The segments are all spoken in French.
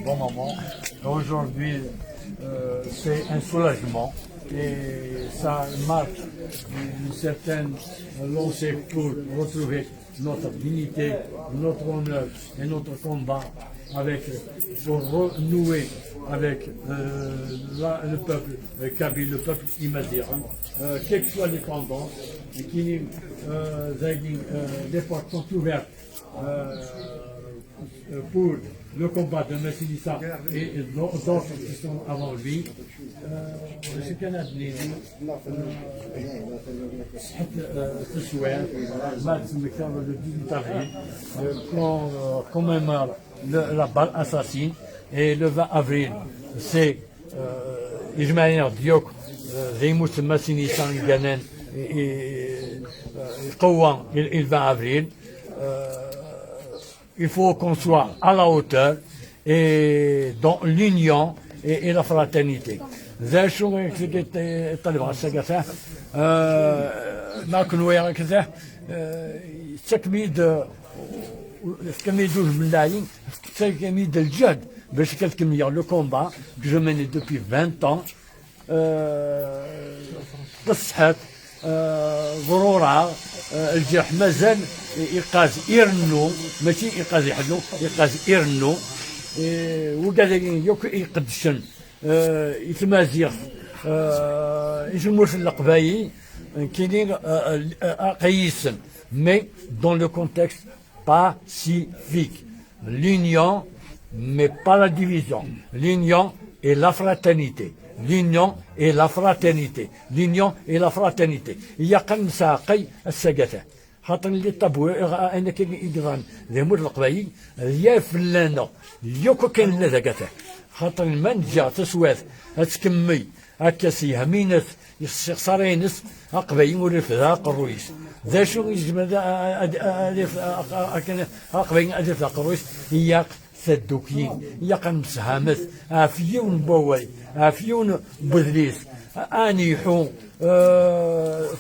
bon moment. Aujourd'hui, c'est un soulagement et ça marque une certaine lancée pour retrouver notre dignité, notre honneur et notre combat pour renouer avec le peuple kabyle, le peuple imazighan, quelles que soient les tendances, les portes sont ouvertes pour le combat de Messilissa et d'autres qui sont avant lui. Je كان التسويق ما تسمى le 18 avril qu'on commémore la balle assassine et le 20 avril c'est إجماعية ديوك زي مسمى سينيسان جنان قوة le 20 avril. Il faut qu'on soit à la hauteur et dans l'union et la fraternité. ذا شو طلب على السقف ما كنوا كذا تكميد كميدوز ملايين كميد الجهد باش كتكمل لو كومبا جو ماني دوبي 20 ans تصحت ضرورها الجرح مازال يقاز يرنو ماشي يقاز يحلو يقاز يرنو وكذلك يوك يقدشن يتمازيغ يجموش القبايل كاينين قيسن mais dans le contexte pacifique. L'union, mais pas la division. L'union et la fraternité. L'union et la fraternité. L'union et la fraternité. Il y a quand même ça, السقطة. خاطر اللي طابو انا كاين يقران ذي مر القبايل يا فلانه يوكو كاين لا ذاكته خاطر من جا تسواث تكمي هكا سيهمينث يخسرينس قبايل وري في ذاك الرويس ذا شو يجمع الف قبايل الف ذاك الرويس هي ثدوكين هي قنمسهامث عافيون بوي عافيون بذليس انيحو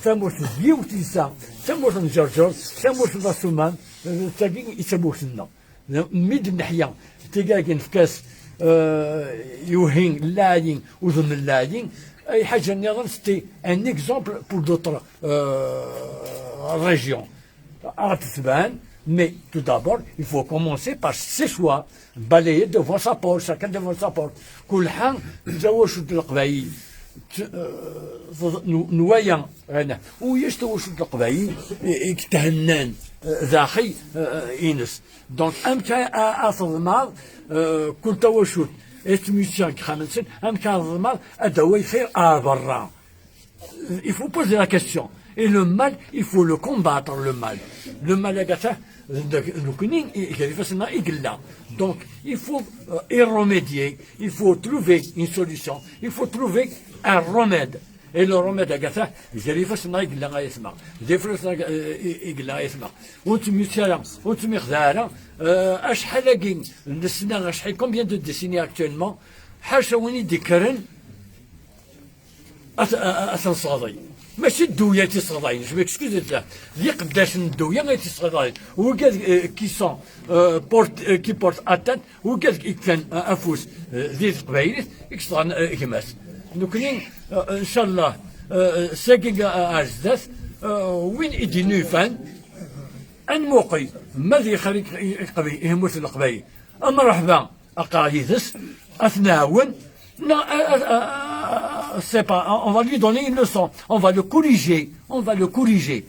ثموت ديوتيسا ثموت نجرجر ثموت الرسومان تاكين يسموت لنا ميد النحيه تيكاكين في كاس يوهين لاين وذم اللاين اي حاجه نظن سيتي ان اكزومبل بور دوطر régions تتبان. Mais tout d'abord, il faut commencer par ses choix, balayer devant sa porte, chacun devant sa porte. كل حان تزوجوا القبايل نوايا انا ويشتوش القبايل يتهنان ذاخي إنس دونك أمكا أثضمار كل توشد اسميسيان خامسين أمكا أثضمار أدوي خير برا. Il faut poser la question. Et le mal, il faut le combattre, le mal. Le mal, donc, il faut y remédier, il faut trouver une solution, il faut trouver un remède. Et le remède, combien de décennies actuellement, ماشي الدويه تيصغضاين جو ميكسكوز اللي قداش الدويه ما تيصغضاين هو قال كي سون بورت كي بورت اتان هو قال كان افوس ذي القبايل يكسغان كماس دوكني ان شاء الله ساكي ازداث وين يدي نوفان ان موقي ماذا يخلي القبايل يهموت القبايل مرحبا اقايدس اثناون c'est pas, on va lui donner une leçon, on va le corriger, on va le corriger,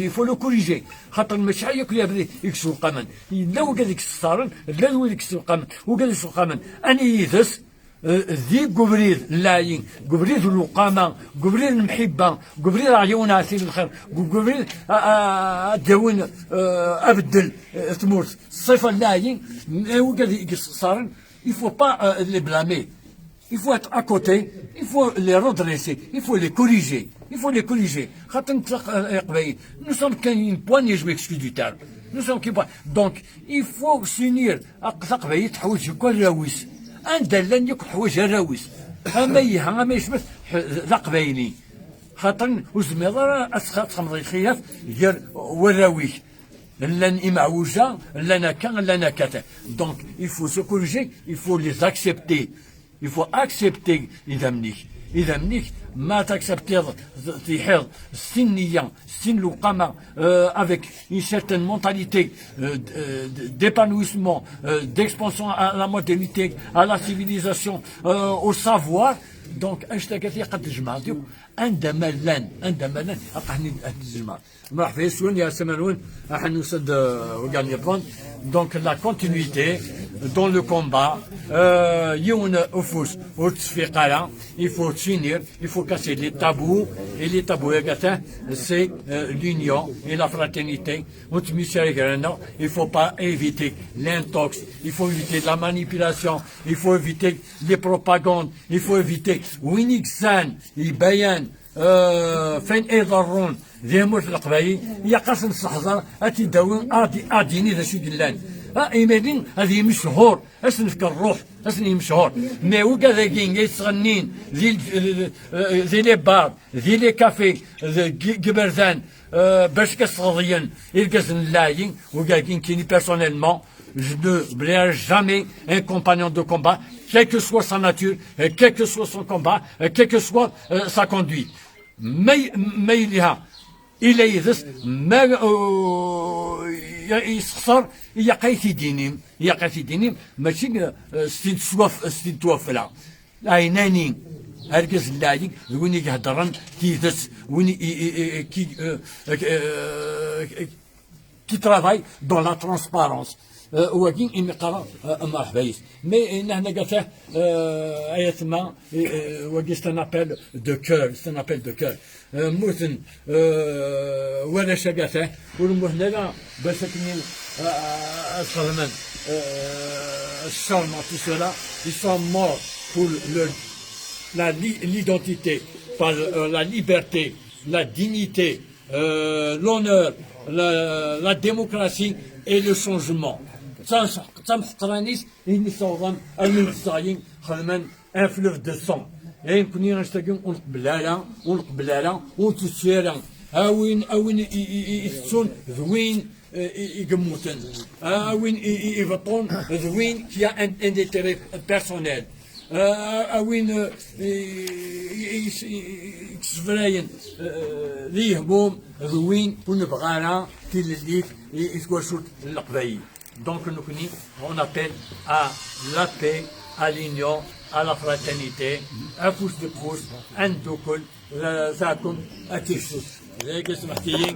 il faut le corriger. خاطر مش هياكل يبدي يكسر القمن، لو قال يكسرن، لو يكسر القمن، وقال يكسر القمن، أنا يدس ذي قبريد لاين، قبريد الوقامة، قبريد المحبة، قبريد عيون عسير الخير، قبريد داون أبدل تموت، الصفة لاين، وقال يكسرن. Il ne faut pas les blâmer. Il faut être à côté, il faut les redresser, il faut les corriger. Il faut les corriger. Nous sommes qu'une poignée, je m'excuse du terme. Nous sommes qu'une poignée. Donc, il faut s'unir. Un دلان يك حوايج الراويس اما يها ما يشبه ذا خاطر وزميض اسخاط خمضي خياف ديال وراويش Donc, il faut se corriger, il faut les accepter. Il faut accepter les amniques. إذا منيك ما تاكسبتي تحيض سنية سن القامة avec une certaine mentalité d'épanouissement, d'expansion à la modernité, à la civilisation, au savoir. دونك اش تلقى قد تجمع عندما لان اقحني تجمع راح في سون يا سمانون راح نوصل وقال يبون دونك لا كونتينيتي دون لو كومبا يون افوس وتصفيقالا il faut finir, il faut casser les tabous et les tabous c'est l'union et la fraternité. Il faut pas éviter l'intox, il faut éviter la manipulation, il faut éviter les propagandes, il faut éviter وينيكسان يبين فين يضرون ذي موت القبايل يقصن الصحزر اتي داوين اديني ذا شو قلان ايمانين هذه مشهور اسن في الروح اسن مشهور مي وكا ذا كين يتصغنين ذي لي بار ذي لي كافي قبرزان باش كصغيين يلقاسن اللاين وكا كين بيرسونيلمون je ne blairai jamais un compagnon de combat, quelle que soit sa nature, quel que soit son combat, quelle que soit sa conduite. Mais il est يدس ما يسخر يقيت دينيم ماشي ستين توفلا عيناني هركز اللاعب وين يهضرن كيدس وين qui travaille dans la transparence. وكين إني قرأ مرحبايس مي نحن قلت آياتنا وكي c'est un appel de cœur موثن ولا شقته والمهنة لا بس كنين الصرمان الشرمة tout cela ils sont morts pour l'identité par la liberté la dignité l'honneur la démocratie et le changement. تمحقرانيس إني صوضان المنصاين خدمان un fleuve de sang. Et كوني غنشتاقين ونقبلالا ونتسيرا أوين يتسون ذوين يقموتن أوين يفطون ذوين qui a un intérêt personnel. أوين يكسفراين ليه هموم ذوين ونبغانا كي الليف يتكوشوا القبايل. Donc on appelle à la paix, à l'union, à la fraternité, un pouce de pouce, un دوكل ذاكم أتيشوس. زي سمحتي لي.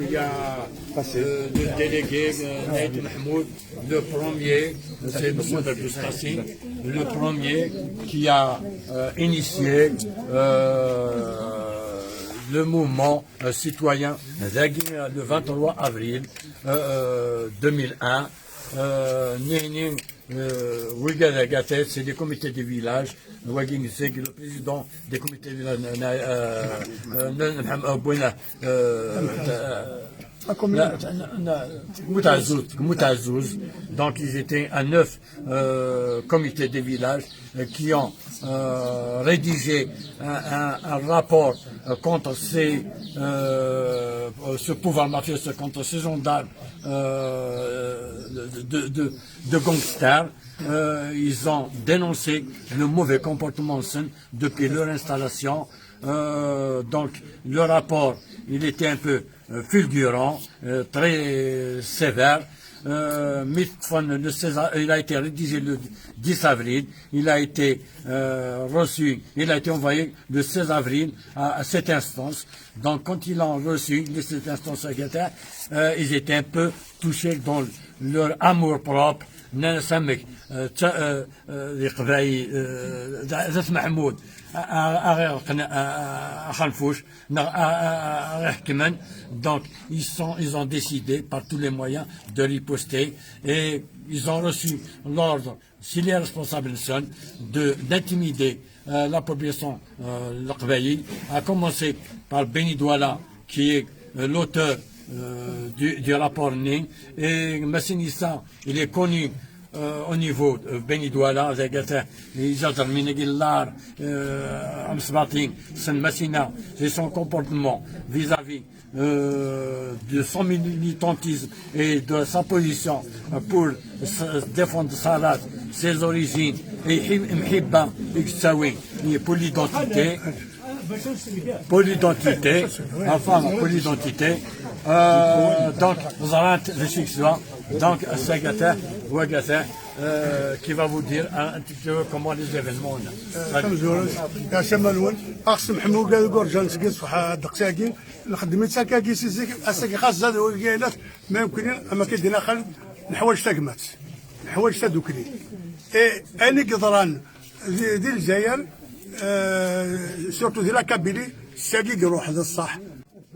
Il y a le délégué Naïd Mahmoud, le premier, c'est M. Darbouskassi, le premier qui a initié le mouvement citoyen le 23 avril 2001. C'est des comités de village. C'est le président des comités de village. Donc ils étaient à 9 comités de village qui ont rédigé un rapport contre ce pouvoir mafieux, contre ces gendarmes de gangsters. Ils ont dénoncé le mauvais comportement depuis leur installation. Donc le rapport, il était un peu fulgurant, très sévère. Il a été rédigé le 10 avril, il a été reçu, il a été envoyé le 16 avril à cette instance. Donc quand ils l'ont reçu, cette instance secrétaire, ils étaient un peu touchés dans leur amour propre. نسمك القبائل ذات محمود خنفوش كمان. Donc ils ont décidé par tous les moyens de riposter et ils ont reçu l'ordre, si les responsables sont, d'intimider la population l'Aqbaï, à commencer par Beni Douala qui est l'auteur du rapport NIN. Et Massinissa, il est connu au niveau de Beni Douala, c'est son comportement vis-à-vis de son militantisme et de sa position pour défendre sa race, ses origines et pour l'identité. Pour l'identité, enfin pour l'identité. Donc, nous allons donc Sagata Wagata qui va vous dire un petit peu comment les événements. يا شمالون اقسم محمود قال قرجان سكيت في دقساكي خدمت ساكاكي سيزيك اساكي خاص زاد وكاينات ما يمكن اما كيدينا خل نحوايج تاكمات نحوايج تادوكلي اي اني قدران ديال الجزائر سورتو ديال كابيلي ساكي يروح هذا الصح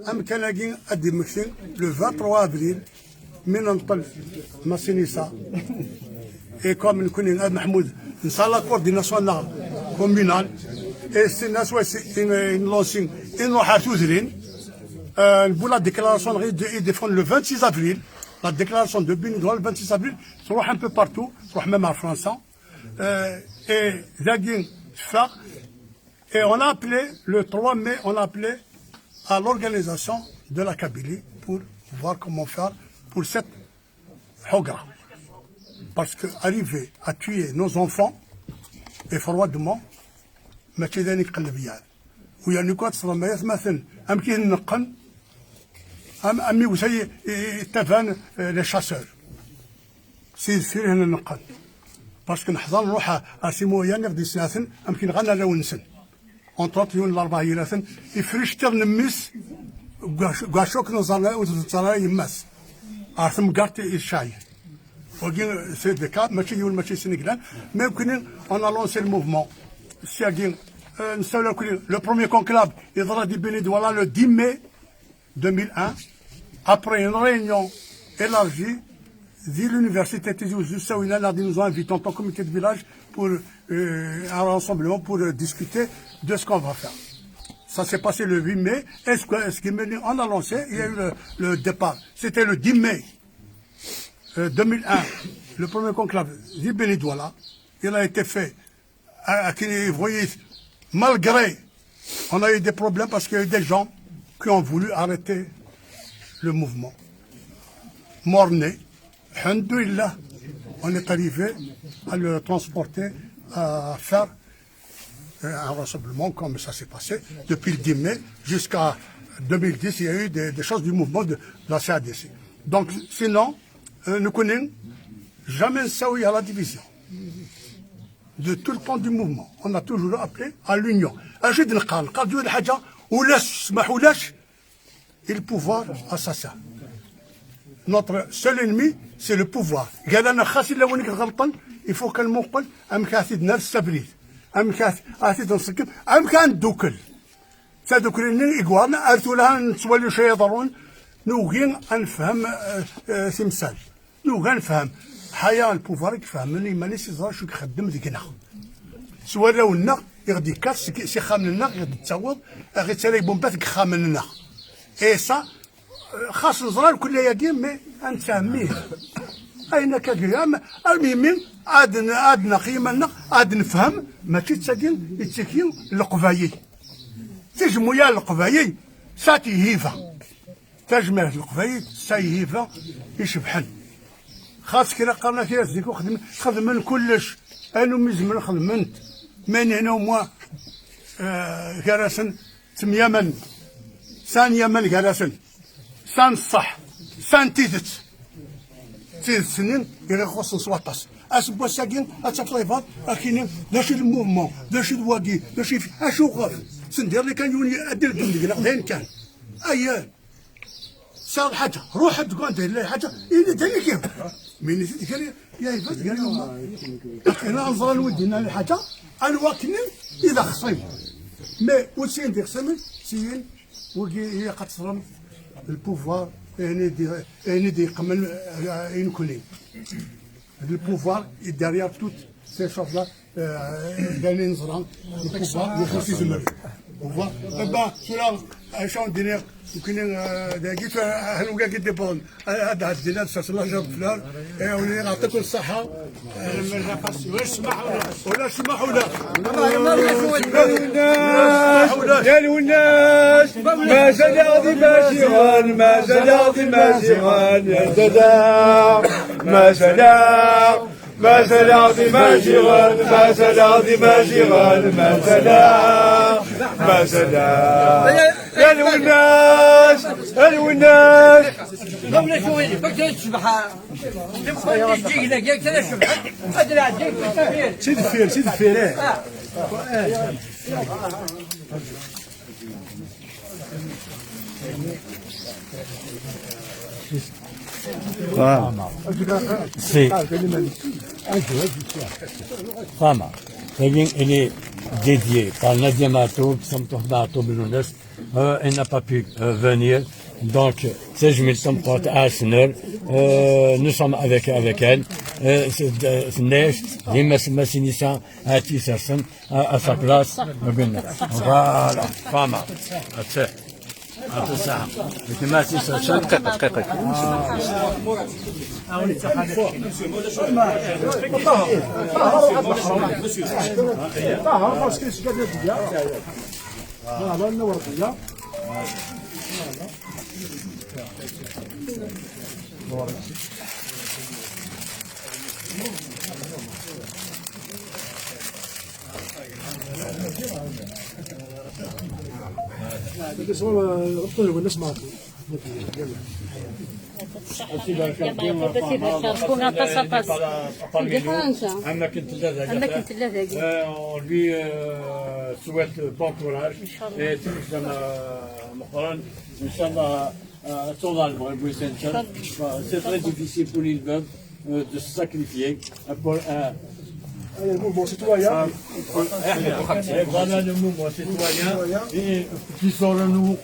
ام كان ادي مكسين لو 23 افريل من نطل ماسينيسا et comme nous connaissons Mahmoud, nous sommes l'accord du national communal, et c'est une lancing, et nous avons pour la déclaration de défendre le 26 avril, la déclaration de Benidouala le 26 avril, ça va un peu partout, ça va même en France, et on a appelé, le 3 mai, on a appelé à l'organisation de la Kabylie pour voir comment faire pour cette Hogra. Parce qu'arriver à tuer nos enfants, et froidement, ما كذا نقلب يعني ويا نكات صرميات مثلا ام كاين نقن امي وسي تفان لي شاسور سي فيه هنا نقن باسكو نحضر نروح اسيمو يا نغدي سناتن ام كاين غانا لو نسن اون 30 الاربعه يراتن يفرش تر نمس كاشوك نزار وزار يمس ارثم قارتي الشاي c'est des cas, match sénégalais, mais on a lancé le mouvement. Le premier conclave, il a dit Benidouala le 10 mai 2001, après une réunion élargie de l'université Tizi Ouzou, où il nous a invités en tant que comité de village pour un rassemblement pour discuter de ce qu'on va faire. Ça s'est passé le 8 mai. On a lancé, il y a eu le départ. C'était le 10 mai. 2001, le premier conclave du Benidouala, il a été fait vous voyez, malgré, on a eu des problèmes parce qu'il y a eu des gens qui ont voulu arrêter le mouvement. Morné, alhamdoulilah, on est arrivé à le transporter, à faire un rassemblement comme ça s'est passé depuis le 10 mai jusqu'à 2010, il y a eu des choses du mouvement de la CADC. Donc, sinon, nous connaissons jamais ça à la division. De tout le temps du mouvement, on a toujours appelé à l'union. Et le pouvoir assassin. Notre seul ennemi, c'est le pouvoir. Il faut qu'elle m'oppelle, elle me stabilise. Elle me دوكل. تدوكلني إقوارنا أرتولها نتولي شيء يضرون نوغين أنفهم تمثال نوغين نفهم حياة البوفار كفهمني مانيش يزرع شو كخدم ذيكنا سواء لو النا يغدي كاس سي خاملنا يغدي تصوض غير تالي بومبات خاملنا إيه صا خاص نزرع كل يقين مي أنفهميه أين كقيام المهم عاد قيمنا عاد نفهم ماشي تساكين يتسكين القبايي تجمع يا القبايي ساتي هيفا تجمع القبايي ساي هيفا يشبحن خاص كلا قرنا فيها زيكو خدم من كلش انا مزمن خدمنت من هنا وما كراسن تم يمن سان يمن كراسن سان صح سان تيدت سنين إلى خصوص سواطاس أسبوع ساكين أتفليفات أكينين داش الموفمون داش الواقي داش أشو غاف سندير اللي كان يوني أدير دمدقنا غدين كان أيان صار حاجة روح تقول دير لي حاجة إيه دير كيف من يزيد قال يا يفات قال لهم أنا أنظر ودينا الحاجة أنا واكنين إذا خصيم مي وسين دي خصيم سين وقي قتصرم البوفوار يعني دي قمن ينكوني le pouvoir est derrière toutes ces choses-là, le pouvoir, le racisme. On voit. Eh ben, cela, un champ de dîner, وكاين داكيت هنوكا كي ديبون هذا الدينار صلى جاب فلان ولي يعطيكم الصحة ولا سمح ولا سمح ولا يا الوناس ما زال يغضي ماشيغان ما زال يغضي ماشيغان يا دادا ما زال ما زال يغضي ماشيغان ما زال يغضي ماشيغان ما زال ما زال يا الوناس الوناس قبل شوي كنت تشبح تبقى تجي لك ياك تشبح ادري عندك سيد الفير سيد الفير C'est Fama. Elle est dédiée par Nadia Mato, elle n'a pas pu venir. Donc, c'est je me sens porte à Arsenal. Nous sommes avec elle. C'est neige, les massinissants à Tisserson, à sa place. Voilà, Fama. C'est ça. C'est ma situation. On lui souhaite bon courage et tout c'est très difficile pour une veuve de se sacrifier pour un le mouvement citoyen. Voilà le mouvement citoyen et qui sont renouent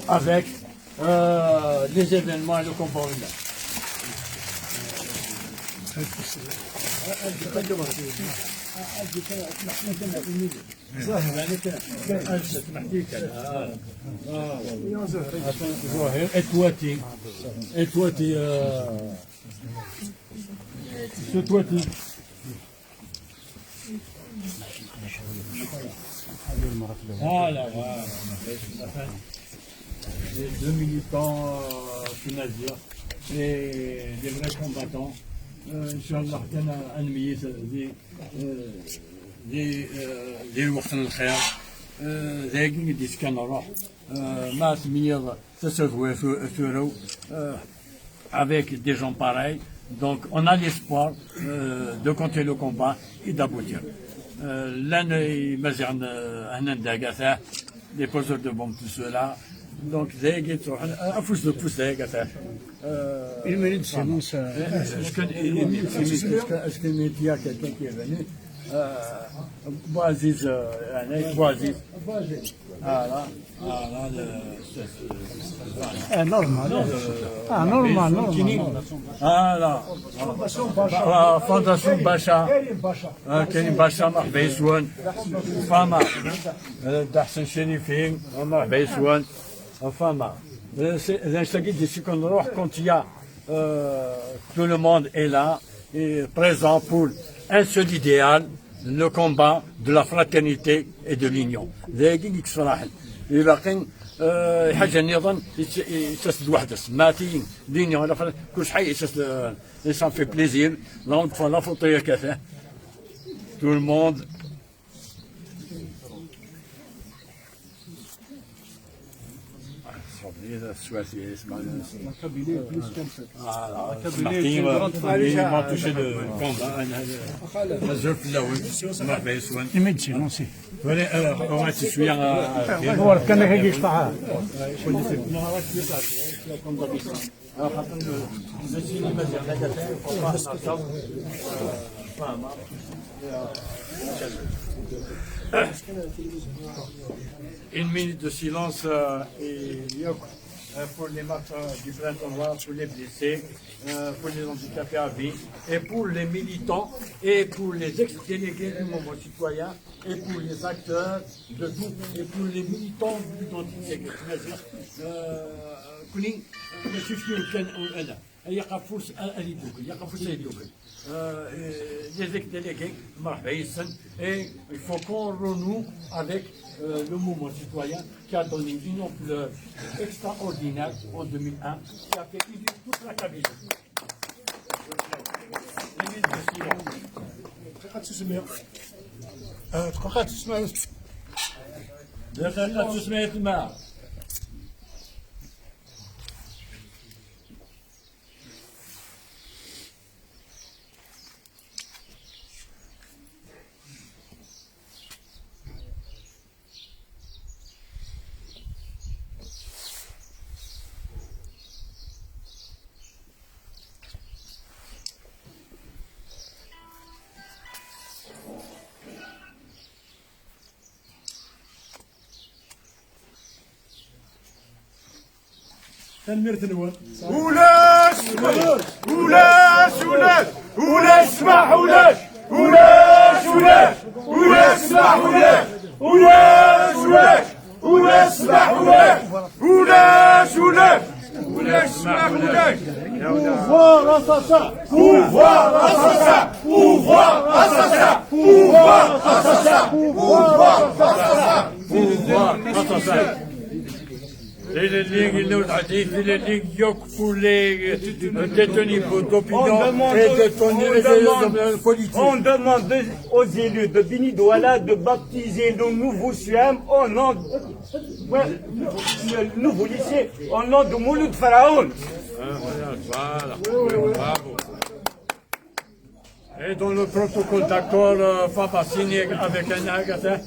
avec les événements et le combat humain. Voilà, les deux militants tunisiens et des vrais combattants. Inch'Allah, كان أنمية ديال وقت الخير ذاكي قديش كان نروح مع سمية تسوى ثورو avec des gens pareils. Donc on a l'espoir de continuer le combat et d'aboutir. L'un mazern un dagata, des poseurs de bombes, tout cela. Donc ذاكي تروح أفوز بفوز ذاك Il mérite de silence. Est-ce qu'il y a quelqu'un qui est venu Boaziz, Boaziz. Voilà, Normal. Normal. Voilà. Fondation Bacha. Kerim Bacha مرحبا يسوان. فما دحسن شريفين مرحبا يسوان. فما. Quand il y a tout le monde est là et présent pour un seul idéal, le combat de la fraternité et de l'union. حاجه نظن يتسد وحده ماتين l'union كل شيء يتسد ça fait plaisir donc la photo كذا tout le monde السواسية ils m'ont touché de combat الزرف الأول مرحبا يسوان Médecine, aussi. on va se suivre هو كان هيك يشطحها. Une minute de silence et pour les marches du printemps noir, pour les blessés, pour les handicapés à vie, et pour les militants, et pour les ex-délégués du mouvement citoyen, et pour les acteurs de tout, et pour les militants du d'identité. كوني شفتي كان انا يقفوا اليدوك يقفوا اليدوك les ex-délégués مرحبا يسن et il faut qu'on renoue avec le mouvement citoyen qui a donné une ampleur extraordinaire en 2001 qui a fait unir toute la Kabylie. ولاش ولاش ولاش ولاش اسمح ولاش ولاش ولاش ولاش اسمح ولاش ولاش ولاش ولاش اسمح ولاش ولاش ولاش ولاش اسمح ولاش Pouvoir assassin! pouvoir assassin pouvoir assassin pouvoir assassin pouvoir assassin Les ligues les pour les détenus d'opinion et de politique. On demande aux élus de Bini Douala de baptiser le nouveau CUM au nom le nouveau lycée au nom de Mouloud Pharaon. Voilà, bravo. Et dans le protocole d'accord, Faba signé avec un agatin.